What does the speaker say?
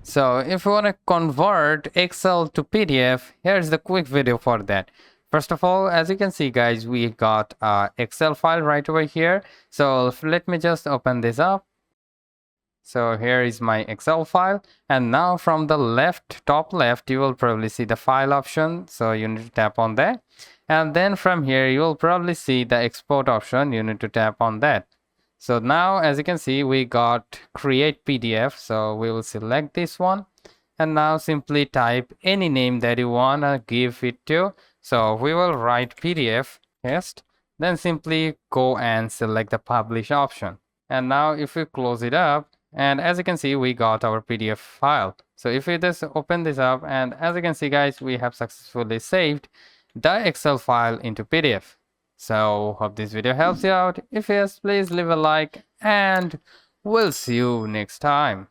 So if you want to convert Excel to PDF, here's the quick video for that. First of all, as you can see guys, we got a Excel file right over here. So let me just open this up. So here is my Excel file, and now from the left, top left, you will probably see the file option. So you need to tap on that, and then from here you will probably see the export option. You need to tap on that. So now as you can see, we got create PDF. So we will select this one, and now simply type any name that you want to give it to. So we will write PDF test, then simply go and select the publish option. And now if we close it up, and as you can see, we got our PDF file. So if we just open this up, and as you can see guys, we have successfully saved the Excel file into PDF. So hope this video helps you out. If yes, please leave a like, and we'll see you next time.